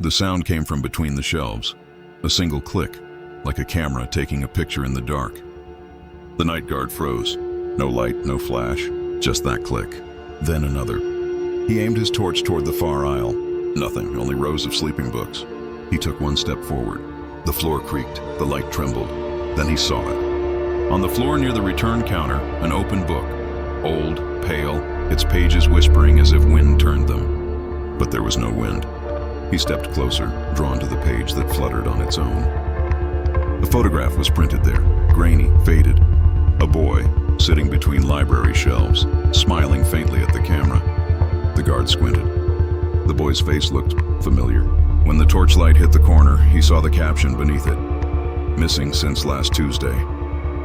The sound came from between the shelves. A single click, like a camera taking a picture in the dark. The night guard froze. No light, no flash, just that click. Then another. He aimed his torch toward the far aisle. Nothing, only rows of sleeping books. He took one step forward. The floor creaked, the light trembled. Then he saw it. On the floor near the return counter, an open book. Old, pale, its pages whispering as if wind turned them. But there was no wind. He stepped closer, drawn to the page that fluttered on its own. A photograph was printed there, grainy, faded. A boy, sitting between library shelves, smiling faintly at the camera. The guard squinted. The boy's face looked familiar. When the torchlight hit the corner, he saw the caption beneath it. Missing since last Tuesday.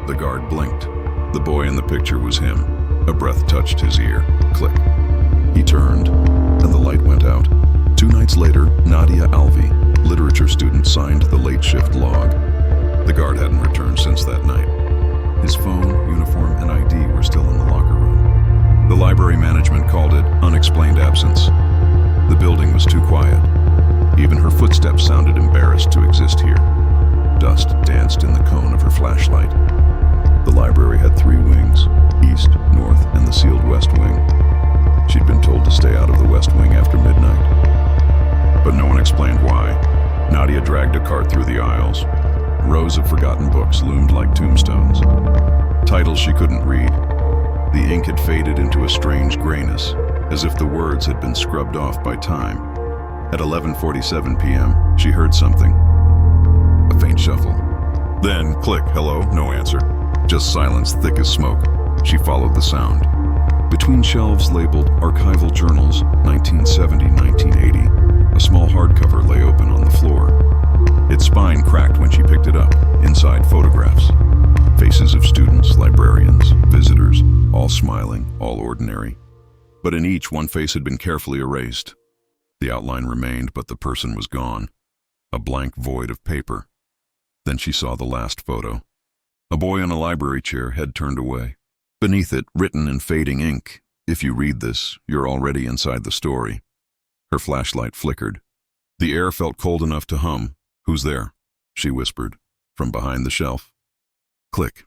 The guard blinked. The boy in the picture was him. A breath touched his ear. Click. He turned, and the light went out. 2 nights later, Nadia Alvi, literature student, signed the late shift log. The guard hadn't returned since that night. His phone, uniform, and ID were still in the locker room. The library management called it unexplained absence. The building was too quiet. Even her footsteps sounded embarrassed to exist here. Dust danced in the cone of her flashlight. The library had 3 wings, east, north, and the sealed west wing. She'd been told to stay out of the west wing after midnight. But no one explained why. Nadia dragged a cart through the aisles. Rows of forgotten books loomed like tombstones. Titles she couldn't read. The ink had faded into a strange grayness, as if the words had been scrubbed off by time. At 11:47 p.m., she heard something. A faint shuffle. Then, click, hello, no answer. Just silence thick as smoke. She followed the sound. Between shelves labeled Archival Journals, 1970-1980, a small hardcover lay open on the floor. Its spine cracked when she picked it up. Inside, photographs. Faces of students, librarians, visitors, all smiling, all ordinary. But in each, one face had been carefully erased. The outline remained, but the person was gone. A blank void of paper. Then she saw the last photo. A boy in a library chair, head turned away. Beneath it, written in fading ink, "If you read this, you're already inside the story." Her flashlight flickered. The air felt cold enough to hum. "Who's there?" she whispered, from behind the shelf. Click.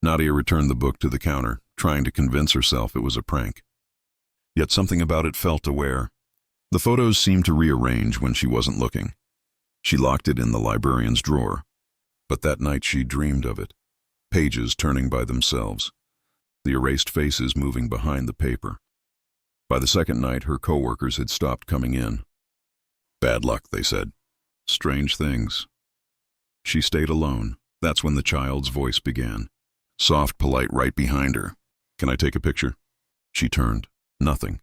Nadia returned the book to the counter, trying to convince herself it was a prank. Yet something about it felt aware. The photos seemed to rearrange when she wasn't looking. She locked it in the librarian's drawer. But that night she dreamed of it. Pages turning by themselves. The erased faces moving behind the paper. By the second night, her coworkers had stopped coming in. Bad luck, they said. Strange things. She stayed alone. That's when the child's voice began. Soft, polite, right behind her. "Can I take a picture?" She turned. Nothing.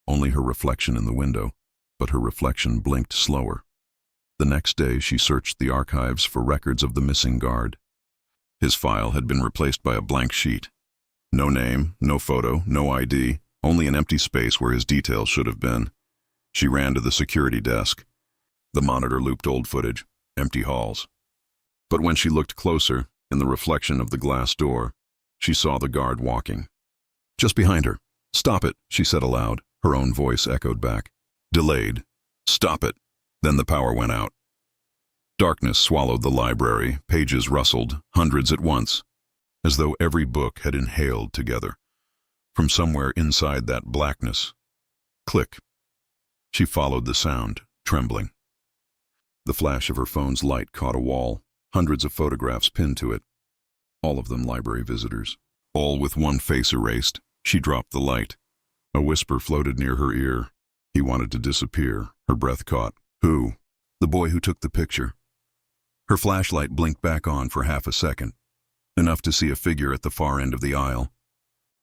Only her reflection in the window. But her reflection blinked slower. The next day, she searched the archives for records of the missing guard. His file had been replaced by a blank sheet. No name, no photo, no ID, only an empty space where his details should have been. She ran to the security desk. The monitor looped old footage, empty halls. But when she looked closer, in the reflection of the glass door, she saw the guard walking. Just behind her. "Stop it," she said aloud. Her own voice echoed back. Delayed. "Stop it." Then the power went out. Darkness swallowed the library, pages rustled, hundreds at once, as though every book had inhaled together. From somewhere inside that blackness. Click. She followed the sound, trembling. The flash of her phone's light caught a wall, hundreds of photographs pinned to it. All of them library visitors. All with one face erased. She dropped the light. A whisper floated near her ear. He wanted to disappear. Her breath caught. Who? The boy who took the picture. Her flashlight blinked back on for half a second, enough to see a figure at the far end of the aisle.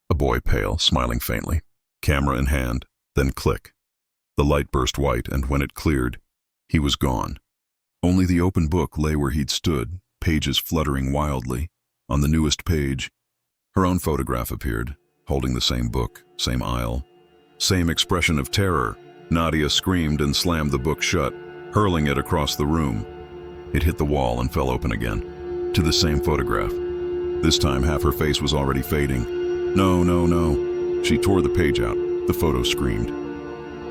A boy, pale, smiling faintly, camera in hand, then click. The light burst white, and when it cleared, he was gone. Only the open book lay where he'd stood, pages fluttering wildly. On the newest page, her own photograph appeared, holding the same book, same aisle, same expression of terror. Nadia screamed and slammed the book shut, hurling it across the room. It hit the wall and fell open again, to the same photograph. This time half her face was already fading. No, no, no. She tore the page out. The photo screamed.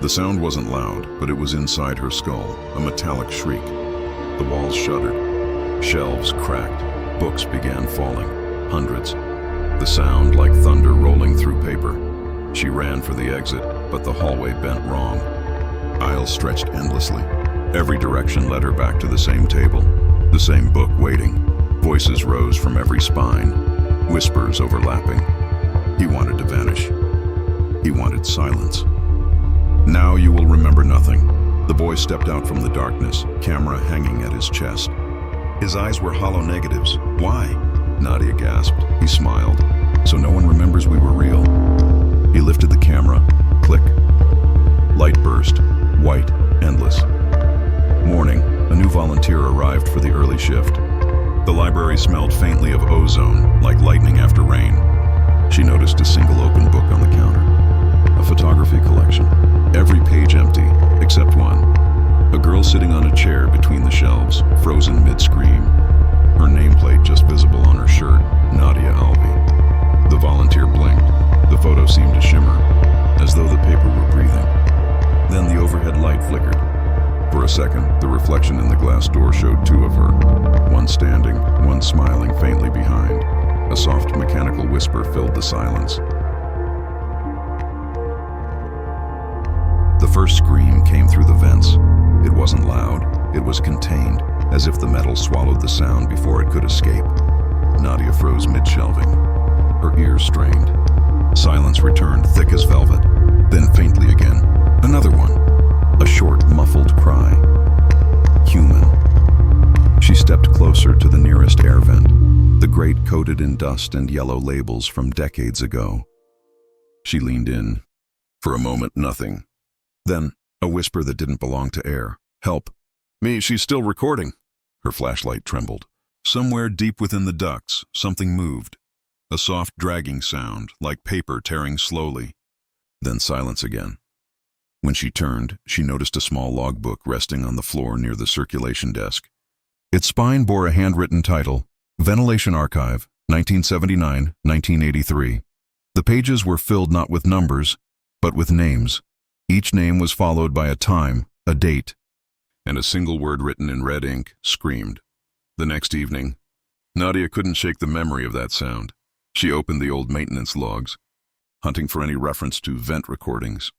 The sound wasn't loud, but it was inside her skull, a metallic shriek. The walls shuddered. Shelves cracked. Books began falling. Hundreds. The sound like thunder rolling through paper. She ran for the exit, but the hallway bent wrong. Aisles stretched endlessly. Every direction led her back to the same table, the same book waiting. Voices rose from every spine, whispers overlapping. He wanted to vanish. He wanted silence. Now you will remember nothing. The boy stepped out from the darkness, camera hanging at his chest. His eyes were hollow negatives. Why? Nadia gasped. He smiled. So no one remembers we were real. He lifted the camera. Click. Light burst. White. Endless. Morning. A new volunteer arrived for the early shift. The library smelled faintly of ozone, like lightning after rain. She noticed a single open book on the counter. A photography collection. Every page empty, except one. A girl sitting on a chair between the shelves, frozen mid-scream. Her nameplate just visible on her shirt, Nadia Alvi. The volunteer blinked. The photo seemed to shimmer, as though the paper were breathing. Then the overhead light flickered. For a second, the reflection in the glass door showed two of her. One standing, one smiling faintly behind. A soft mechanical whisper filled the silence. The first scream came through the vents. It wasn't loud, it was contained, as if the metal swallowed the sound before it could escape. Nadia froze mid-shelving. Her ears strained. Silence returned thick as velvet, then faintly again. Another one. A short, muffled cry. Human. She stepped closer to the nearest air vent, the grate coated in dust and yellow labels from decades ago. She leaned in. For a moment, nothing. Then, a whisper that didn't belong to air. Help. Me, she's still recording. Her flashlight trembled. Somewhere deep within the ducts, something moved. A soft dragging sound, like paper tearing slowly. Then silence again. When she turned, she noticed a small logbook resting on the floor near the circulation desk. Its spine bore a handwritten title, Ventilation Archive, 1979-1983. The pages were filled not with numbers, but with names. Each name was followed by a time, a date, and a single word written in red ink screamed. The next evening, Nadia couldn't shake the memory of that sound. She opened the old maintenance logs, hunting for any reference to vent recordings.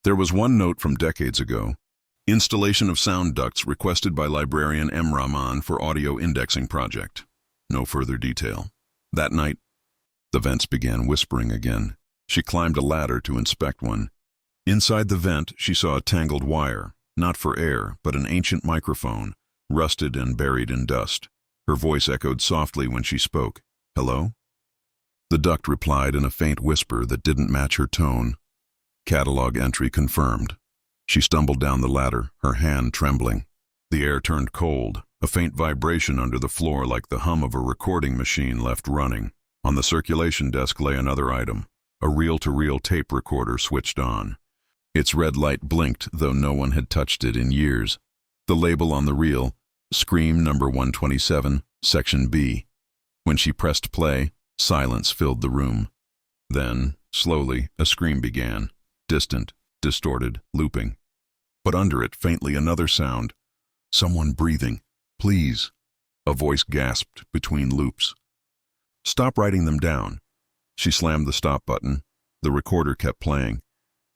There was one note from decades ago. Installation of sound ducts requested by librarian M. Rahman for audio indexing project. No further detail. That night, the vents began whispering again. She climbed a ladder to inspect one. Inside the vent, she saw a tangled wire, not for air, but an ancient microphone, rusted and buried in dust. Her voice echoed softly when she spoke. Hello? The duct replied in a faint whisper that didn't match her tone. Catalog entry confirmed. She stumbled down the ladder, her hand trembling. The air turned cold, a faint vibration under the floor like the hum of a recording machine left running. On the circulation desk lay another item, a reel-to-reel tape recorder switched on. Its red light blinked, though no one had touched it in years. The label on the reel, Scream number 127, Section B. When she pressed play, silence filled the room. Then, slowly, a scream began, distant, distorted, looping. But under it, faintly, another sound. Someone breathing. Please. A voice gasped between loops. Stop writing them down. She slammed the stop button. The recorder kept playing.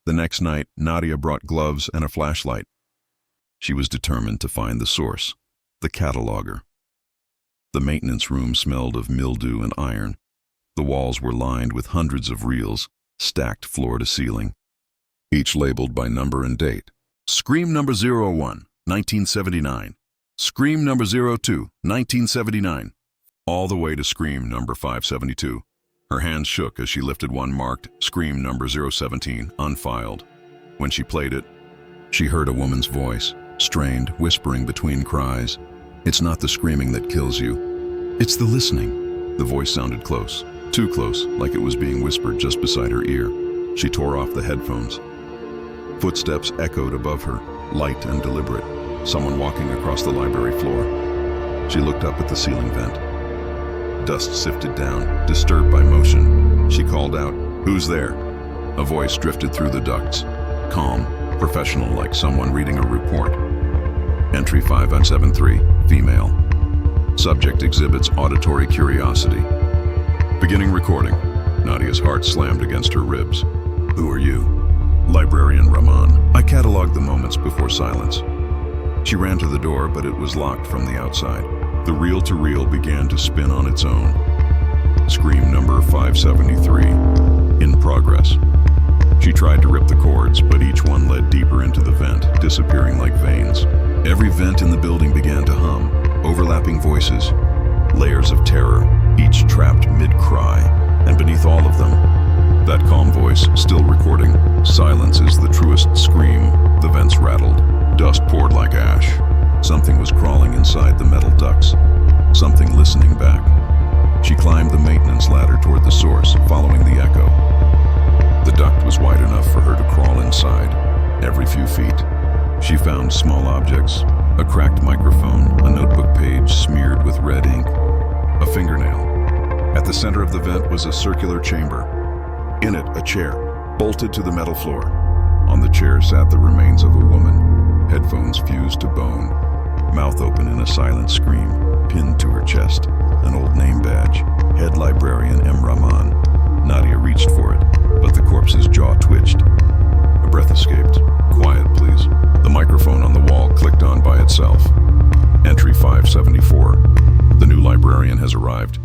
The next night, Nadia brought gloves and a flashlight. She was determined to find the source, the cataloger. The maintenance room smelled of mildew and iron. The walls were lined with hundreds of reels, stacked floor to ceiling, each labeled by number and date. Scream number 01, 1979. Scream number 02, 1979. All the way to Scream number 572. Her hands shook as she lifted one marked Scream number 017, unfiled. When she played it, she heard a woman's voice, strained, whispering between cries. It's not the screaming that kills you. It's the listening. The voice sounded close, too close, like it was being whispered just beside her ear. She tore off the headphones. Footsteps echoed above her, light and deliberate, someone walking across the library floor. She looked up at the ceiling vent. Dust sifted down, disturbed by motion. She called out, "Who's there?" A voice drifted through the ducts. calm, professional, like someone reading a report. Entry 5173, female. Subject exhibits auditory curiosity. Beginning recording. Nadia's heart slammed against her ribs. Who are you? Librarian Rahman. I cataloged the moments before silence. She ran to the door, but it was locked from the outside. The reel-to-reel began to spin on its own. Scream number 573. In progress. She tried to rip the cords, but each one led deeper into the vent, disappearing like veins. Every vent in the building began to hum, overlapping voices, layers of terror, each trapped mid-cry, and beneath all of them, that calm voice, still recording. Silence is the truest scream. The vents rattled. Dust poured like ash. Something was crawling inside the metal ducts. Something listening back. She climbed the maintenance ladder toward the source, following the echo. The duct was wide enough for her to crawl inside. Every few feet, she found small objects, a cracked microphone, a notebook page smeared with red ink, a fingernail. At the center of the vent was a circular chamber. In it, a chair, bolted to the metal floor. On the chair sat the remains of a woman, headphones fused to bone, mouth open in a silent scream, pinned to her chest, an old name badge, head librarian M. Rahman. Nadia reached for it, but the corpse's jaw twitched. A breath escaped. Quiet, please. The microphone on the wall clicked on by itself. Entry 574. The new librarian has arrived.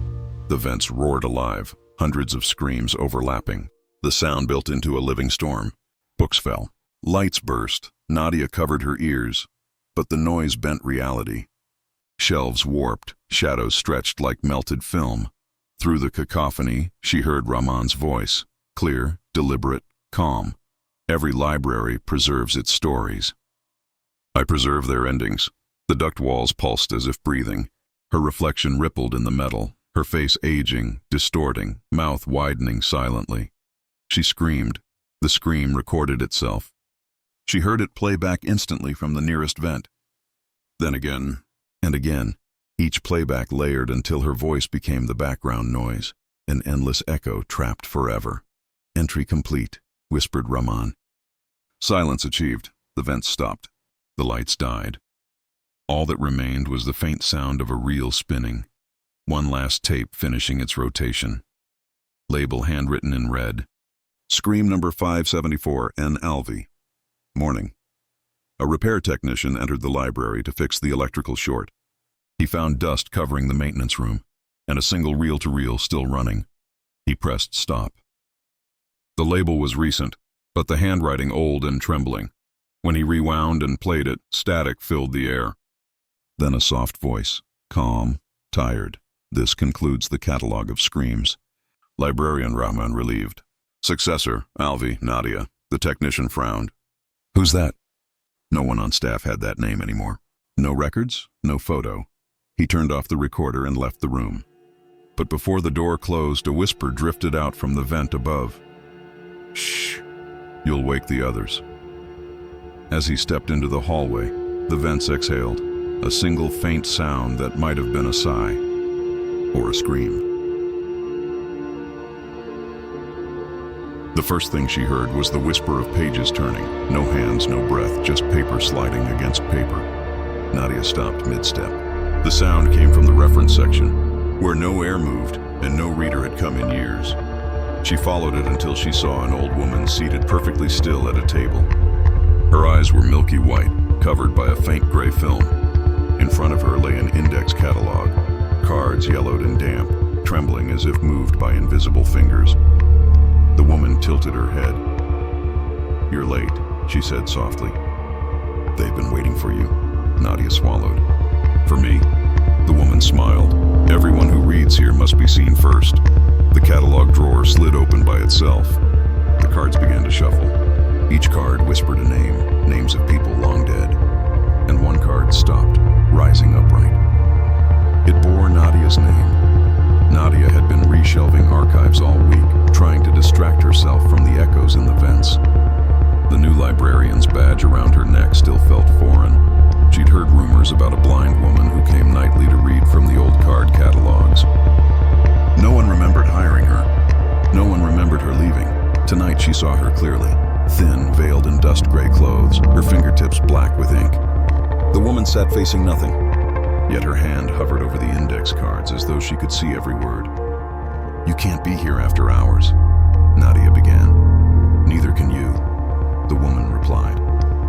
The vents roared alive, hundreds of screams overlapping. The sound built into a living storm. Books fell. Lights burst. Nadia covered her ears, but the noise bent reality. Shelves warped, shadows stretched like melted film. Through the cacophony, she heard Rahman's voice, clear, deliberate, calm. Every library preserves its stories. I preserve their endings. The duct walls pulsed as if breathing. Her reflection rippled in the metal, her face aging, distorting, mouth widening silently. She screamed. The scream recorded itself. She heard it play back instantly from the nearest vent. Then again, and again, each playback layered until her voice became the background noise, an endless echo trapped forever. Entry complete, whispered Rahman. Silence achieved. The vents stopped. The lights died. All that remained was the faint sound of a reel spinning. One last tape finishing its rotation. Label handwritten in red. Scream number 574, N. Alvey. Morning. A repair technician entered the library to fix the electrical short. He found dust covering the maintenance room, and a single reel-to-reel still running. He pressed stop. The label was recent, but the handwriting old and trembling. When he rewound and played it, static filled the air. Then a soft voice, calm, tired. This concludes the catalog of screams. Librarian Rahman relieved. Successor, Alvey, Nadia. The technician frowned. Who's that? No one on staff had that name anymore. No records, no photo. He turned off the recorder and left the room. But before the door closed, a whisper drifted out from the vent above. Shh, you'll wake the others. As he stepped into the hallway, the vents exhaled, a single faint sound that might have been a sigh or a scream. The first thing she heard was the whisper of pages turning. No hands, no breath, just paper sliding against paper. Nadia stopped mid-step. The sound came from the reference section, where no air moved and no reader had come in years. She followed it until she saw an old woman seated perfectly still at a table. Her eyes were milky white, covered by a faint gray film. In front of her lay an index catalog, cards yellowed and damp, trembling as if moved by invisible fingers. The woman tilted her head. You're late, she said softly. They've been waiting for you. Nadia swallowed. For me? The woman smiled. Everyone who reads here must be seen first. The catalog drawer slid open by itself. The cards began to shuffle. Each card whispered a name, names of people long dead. And one card stopped, rising upright. It bore Nadia's name. Nadia had been reshelving archives all week, trying to distract herself from the echoes in the vents. The new librarian's badge around her neck still felt foreign. She'd heard rumors about a blind woman who came nightly to read from the old card catalogs. No one remembered hiring her. No one remembered her leaving. Tonight she saw her clearly. thin, veiled in dust-gray clothes, her fingertips black with ink. The woman sat facing nothing, yet her hand hovered over the index cards as though she could see every word. "You can't be here after hours," Nadia began. "Neither can you," the woman replied,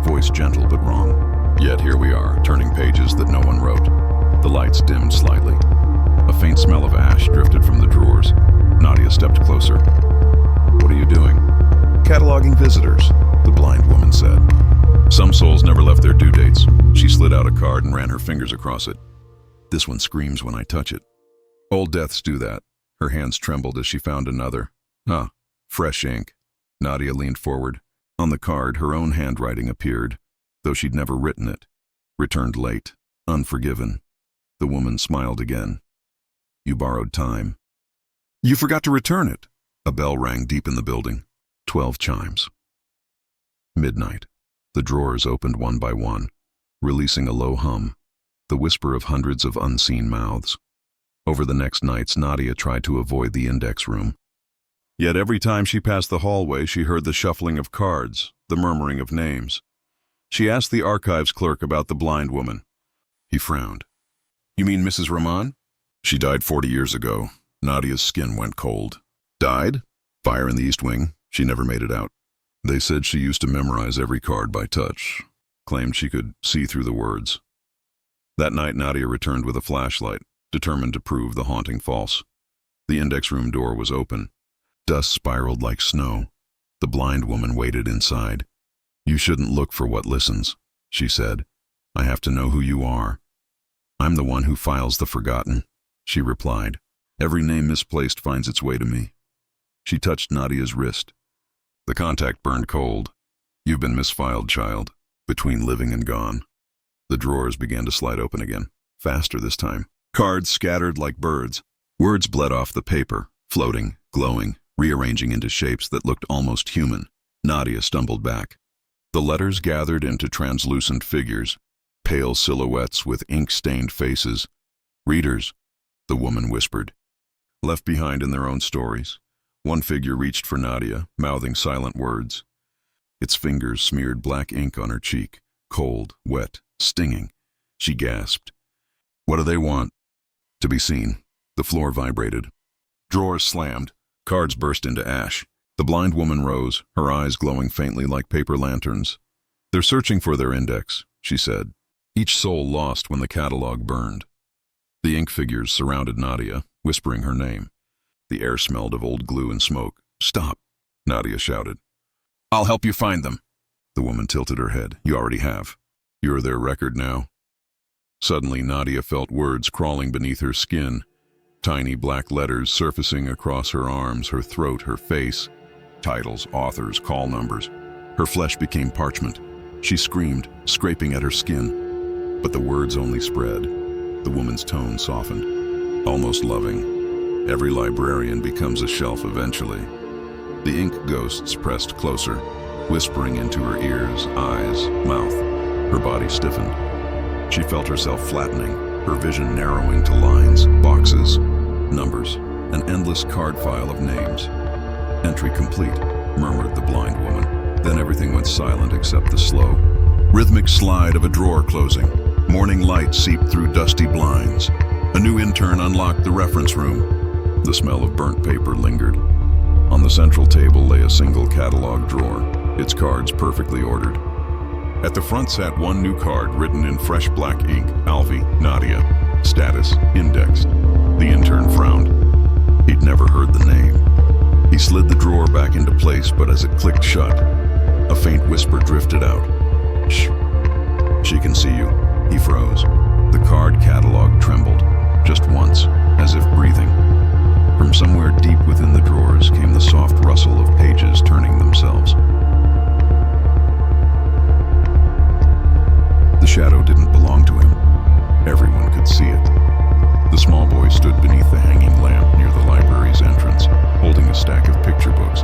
voice gentle but wrong. Yet here we are, turning pages that no one wrote. The lights dimmed slightly. A faint smell of ash drifted from the drawers. Nadia stepped closer. "What are you doing?" "Cataloging visitors," the blind woman said. "Some souls never left their due dates." She slid out a card and ran her fingers across it. "This one screams when I touch it." "Old deaths do that." Her hands trembled as she found another. "Ah, fresh ink." Nadia leaned forward. On the card, her own handwriting appeared, though she'd never written it. "Returned late. Unforgiven." The woman smiled again. "You borrowed time." "You forgot to return it." A bell rang deep in the building. 12 chimes. Midnight. The drawers opened one by one, releasing a low hum, the whisper of hundreds of unseen mouths. Over the next nights, Nadia tried to avoid the index room. Yet every time she passed the hallway, she heard the shuffling of cards, the murmuring of names. She asked the archives clerk about the blind woman. He frowned. "You mean Mrs. Rahman?" "She died 40 years ago." Nadia's skin went cold. "Died?" "Fire in the East Wing. She never made it out. They said she used to memorize every card by touch. Claimed she could see through the words." That night, Nadia returned with a flashlight, determined to prove the haunting false. The index room door was open. Dust spiraled like snow. The blind woman waited inside. "You shouldn't look for what listens," she said. "I have to know who you are." "I'm the one who files the forgotten," she replied. "Every name misplaced finds its way to me." She touched Nadia's wrist. The contact burned cold. "You've been misfiled, child, between living and gone." The drawers began to slide open again, faster this time. Cards scattered like birds. Words bled off the paper, floating, glowing, rearranging into shapes that looked almost human. Nadia stumbled back. The letters gathered into translucent figures, pale silhouettes with ink-stained faces. "Readers," the woman whispered, left behind in their own stories. One figure reached for Nadia, mouthing silent words. Its fingers smeared black ink on her cheek, cold, wet, stinging. She gasped. "What do they want?" "To be seen." The floor vibrated. Drawers slammed. Cards burst into ash. The blind woman rose, her eyes glowing faintly like paper lanterns. "They're searching for their index," she said. "Each soul lost when the catalog burned." The ink figures surrounded Nadia, whispering her name. The air smelled of old glue and smoke. "Stop," Nadia shouted. "I'll help you find them." The woman tilted her head. "You already have. You're their record now." Suddenly, Nadia felt words crawling beneath her skin, tiny black letters surfacing across her arms, her throat, her face. Titles, authors, call numbers. Her flesh became parchment. She screamed, scraping at her skin. But the words only spread. The woman's tone softened, almost loving. "Every librarian becomes a shelf eventually." The ink ghosts pressed closer, whispering into her ears, eyes, mouth. Her body stiffened. She felt herself flattening, her vision narrowing to lines, boxes, numbers, an endless card file of names. "Entry complete," murmured the blind woman. Then everything went silent except the slow, rhythmic slide of a drawer closing. Morning light seeped through dusty blinds. A new intern unlocked the reference room. The smell of burnt paper lingered. On the central table lay a single catalog drawer, its cards perfectly ordered. At the front sat one new card written in fresh black ink, Alvi, Nadia. Status, indexed. The intern frowned. He'd never heard the name. He slid the drawer back into place, but as it clicked shut, a faint whisper drifted out. "Shh. She can see you." He froze. The card catalog trembled, just once, as if breathing. From somewhere deep within the drawers came the soft rustle of pages turning themselves. The shadow didn't belong to him. Everyone could see it. The small boy stood beneath the hanging lamp near the library's entrance, holding a stack of picture books.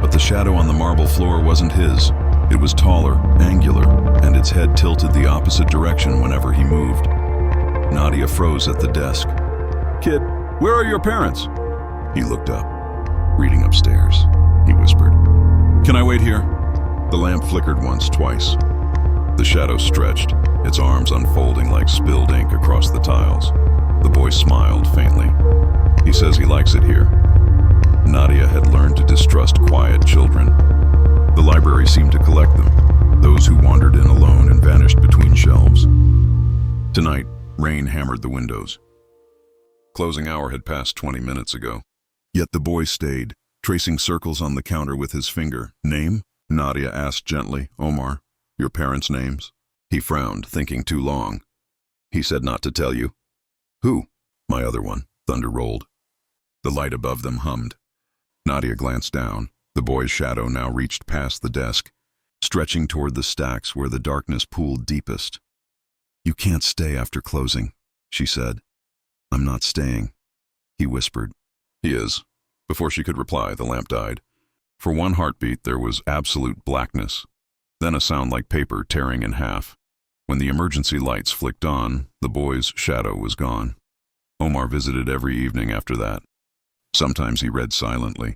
But the shadow on the marble floor wasn't his. It was taller, angular, and its head tilted the opposite direction whenever he moved. Nadia froze at the desk. "Kid, where are your parents?" He looked up. "Reading upstairs," he whispered. "Can I wait here?" The lamp flickered once, twice. The shadow stretched, its arms unfolding like spilled ink across the tiles. The boy smiled faintly. He says he likes it here. Nadia had learned to distrust quiet children. The library seemed to collect them, those who wandered in alone and vanished between shelves. Tonight, rain hammered the windows. Closing hour had passed 20 minutes ago. Yet the boy stayed, tracing circles on the counter with his finger. Name? Nadia asked gently. Omar. Your parents' names? He frowned, thinking too long. He said not to tell you. Who? My other one. Thunder rolled. The light above them hummed. Nadia glanced down. The boy's shadow now reached past the desk, stretching toward the stacks where the darkness pooled deepest. You can't stay after closing, she said. I'm not staying, he whispered. He is. Before she could reply, the lamp died. For one heartbeat, there was absolute blackness. Then a sound like paper tearing in half. When the emergency lights flicked on, the boy's shadow was gone. Omar visited every evening after that. Sometimes he read silently.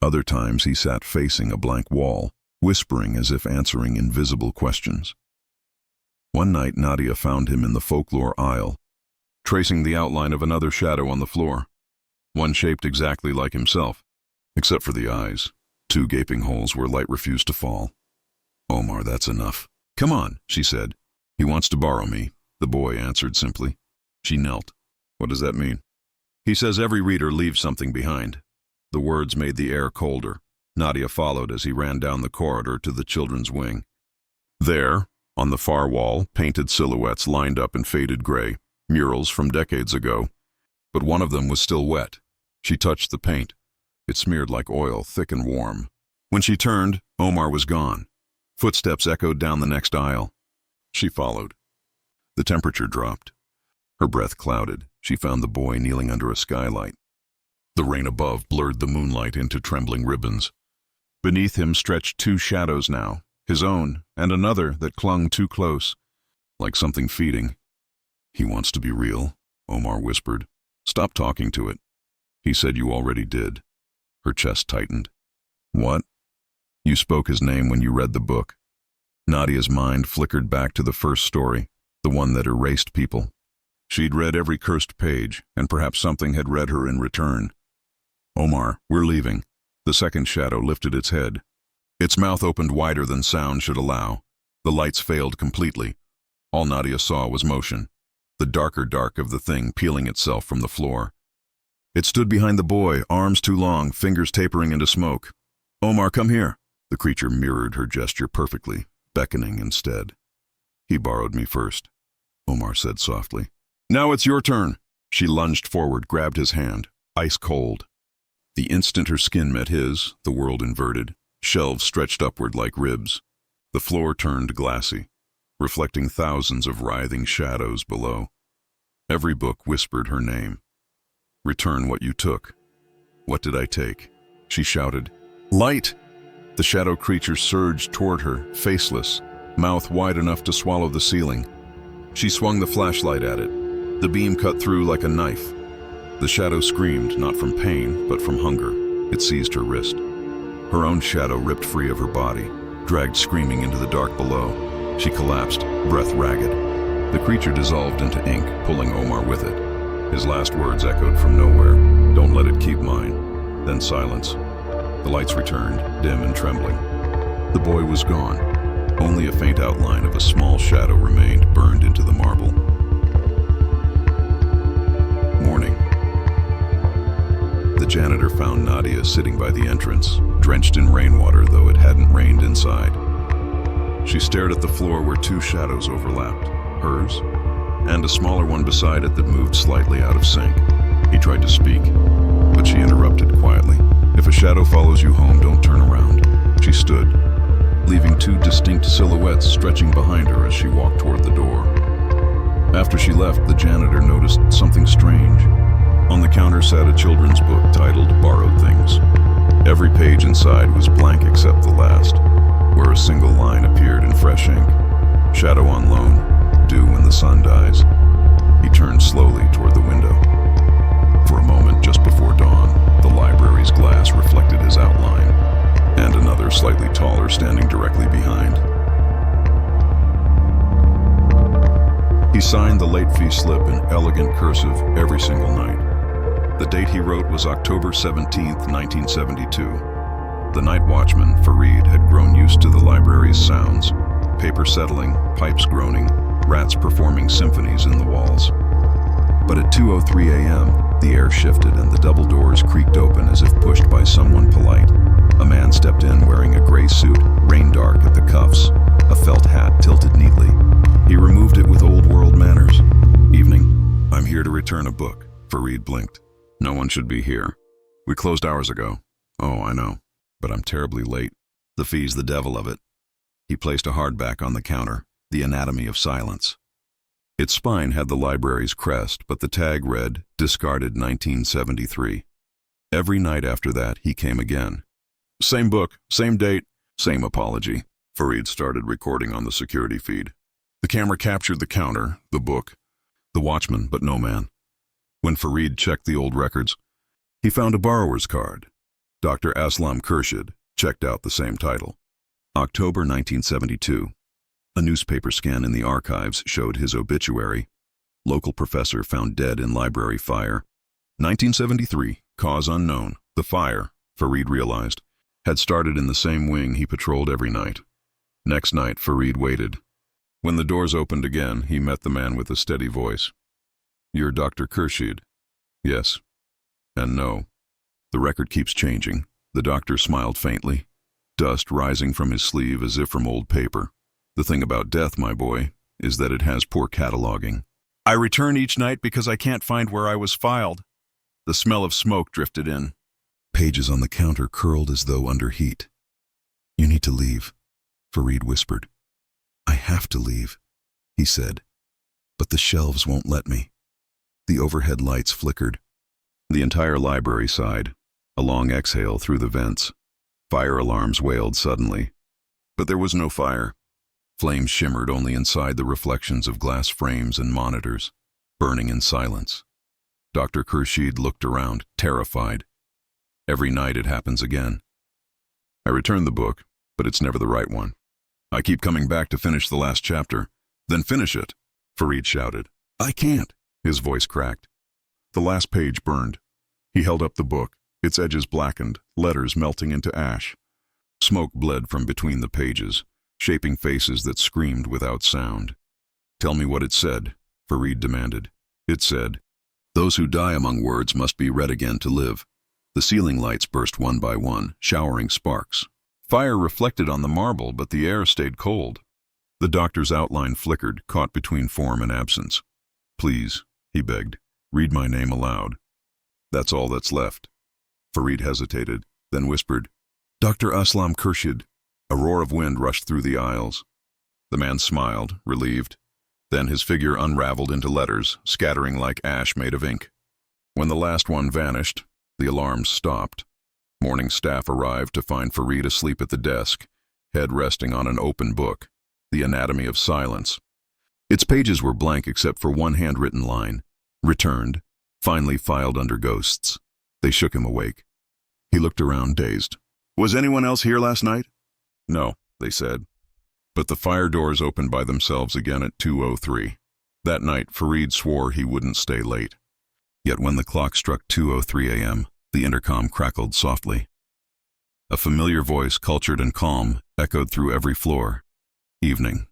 Other times he sat facing a blank wall, whispering as if answering invisible questions. One night Nadia found him in the folklore aisle, tracing the outline of another shadow on the floor, one shaped exactly like himself, except for the eyes, 2 gaping holes where light refused to fall. Omar, that's enough. Come on, she said. He wants to borrow me, the boy answered simply. She knelt. What does that mean? He says every reader leaves something behind. The words made the air colder. Nadia followed as he ran down the corridor to the children's wing. There, on the far wall, painted silhouettes lined up in faded gray, murals from decades ago. But one of them was still wet. She touched the paint. It smeared like oil, thick and warm. When she turned, Omar was gone. Footsteps echoed down the next aisle. She followed. The temperature dropped. Her breath clouded. She found the boy kneeling under a skylight. The rain above blurred the moonlight into trembling ribbons. Beneath him stretched 2 shadows now, his own and another that clung too close, like something feeding. He wants to be real, Omar whispered. Stop talking to it. He said you already did. Her chest tightened. What? You spoke his name when you read the book. Nadia's mind flickered back to the first story, the one that erased people. She'd read every cursed page, and perhaps something had read her in return. Omar, we're leaving. The second shadow lifted its head. Its mouth opened wider than sound should allow. The lights failed completely. All Nadia saw was motion, the darker dark of the thing peeling itself from the floor. It stood behind the boy, arms too long, fingers tapering into smoke. Omar, come here. The creature mirrored her gesture perfectly, beckoning instead. He borrowed me first, Omar said softly. Now it's your turn. She lunged forward, grabbed his hand, ice cold. The instant her skin met his, the world inverted, shelves stretched upward like ribs. The floor turned glassy, reflecting thousands of writhing shadows below. Every book whispered her name. Return what you took. What did I take? She shouted. Light! The shadow creature surged toward her, faceless, mouth wide enough to swallow the ceiling. She swung the flashlight at it. The beam cut through like a knife. The shadow screamed, not from pain, but from hunger. It seized her wrist. Her own shadow ripped free of her body, dragged screaming into the dark below. She collapsed, breath ragged. The creature dissolved into ink, pulling Omar with it. His last words echoed from nowhere. Don't let it keep mine. Then silence. The lights returned, dim and trembling. The boy was gone. Only a faint outline of a small shadow remained, burned into the marble. Morning. The janitor found Nadia sitting by the entrance, drenched in rainwater though it hadn't rained inside. She stared at the floor where 2 shadows overlapped, hers, and a smaller one beside it that moved slightly out of sync. He tried to speak, but she interrupted quietly. If a shadow follows you home, don't turn around. She stood, leaving 2 distinct silhouettes stretching behind her as she walked toward the door. After she left, the janitor noticed something strange. On the counter sat a children's book titled Borrowed Things. Every page inside was blank except the last, where a single line appeared in fresh ink. Shadow on loan, due when the sun dies. He turned slowly toward the window. For a moment just before dawn, the library's glass reflected his outline, and another another slightly taller standing directly behind. He signed the late fee slip in elegant cursive every single night. The date he wrote was October 17th, 1972. The night watchman, Fareed, had grown used to the library's sounds, paper settling, pipes groaning, rats performing symphonies in the walls. But at 2:03 a.m., the air shifted and the double doors creaked open as if pushed by someone polite. A man stepped in wearing a gray suit, rain dark at the cuffs, a felt hat tilted neatly. He removed it with old-world manners. "Evening. I'm here to return a book." Fareed blinked. "No one should be here. We closed hours ago." "Oh, I know. But I'm terribly late. The fee's the devil of it." He placed a hardback on the counter, The Anatomy of Silence. Its spine had the library's crest, but the tag read, "Discarded 1973. Every night after that, he came again. "Same book, same date, same apology." Fareed started recording on the security feed. The camera captured the counter, the book, the watchman, but no man. When Fareed checked the old records, he found a borrower's card. Dr. Aslam Khurshid checked out the same title. October 1972. A newspaper scan in the archives showed his obituary. Local professor found dead in library fire. 1973, cause unknown. The fire, Fareed realized, had started in the same wing he patrolled every night. Next night, Fareed waited. When the doors opened again, he met the man with a steady voice. "You're Dr. Khurshid?" "Yes." "And no." "The record keeps changing." The doctor smiled faintly, dust rising from his sleeve as if from old paper. "The thing about death, my boy, is that it has poor cataloging. I return each night because I can't find where I was filed." The smell of smoke drifted in. Pages on the counter curled as though under heat. "You need to leave," Fareed whispered. "I have to leave," he said, "but the shelves won't let me." The overhead lights flickered. The entire library sighed, a long exhale through the vents. Fire alarms wailed suddenly. But there was no fire. Flames shimmered only inside the reflections of glass frames and monitors, burning in silence. Dr. Khurshid looked around, terrified. Every night it happens again. "I return the book, but it's never the right one. I keep coming back to finish the last chapter." "Then finish it," Fareed shouted. "I can't." His voice cracked. The last page burned. He held up the book, its edges blackened, letters melting into ash. Smoke bled from between the pages, shaping faces that screamed without sound. "Tell me what it said," Fareed demanded. "It said, 'Those who die among words must be read again to live.'" The ceiling lights burst one by one, showering sparks. Fire reflected on the marble, but the air stayed cold. The doctor's outline flickered, caught between form and absence. "Please," he begged, "read my name aloud." "That's all that's left." Fareed hesitated, then whispered, "Dr. Aslam Khurshid." A roar of wind rushed through the aisles. The man smiled, relieved. Then his figure unraveled into letters, scattering like ash made of ink. When the last one vanished, the alarms stopped. Morning staff arrived to find Fareed asleep at the desk, head resting on an open book, The Anatomy of Silence. Its pages were blank except for one handwritten line, "Returned, finally filed under ghosts." They shook him awake. He looked around, dazed. "Was anyone else here last night?" "No," they said. But the fire doors opened by themselves again at 2:03. That night, Fareed swore he wouldn't stay late. Yet when the clock struck 2:03 a.m., the intercom crackled softly. A familiar voice, cultured and calm, echoed through every floor. "Evening.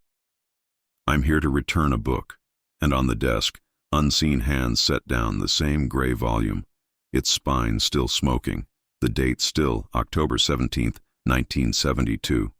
I'm here to return a book." And on the desk, unseen hands set down the same gray volume, its spine still smoking, the date still October 17th, 1972.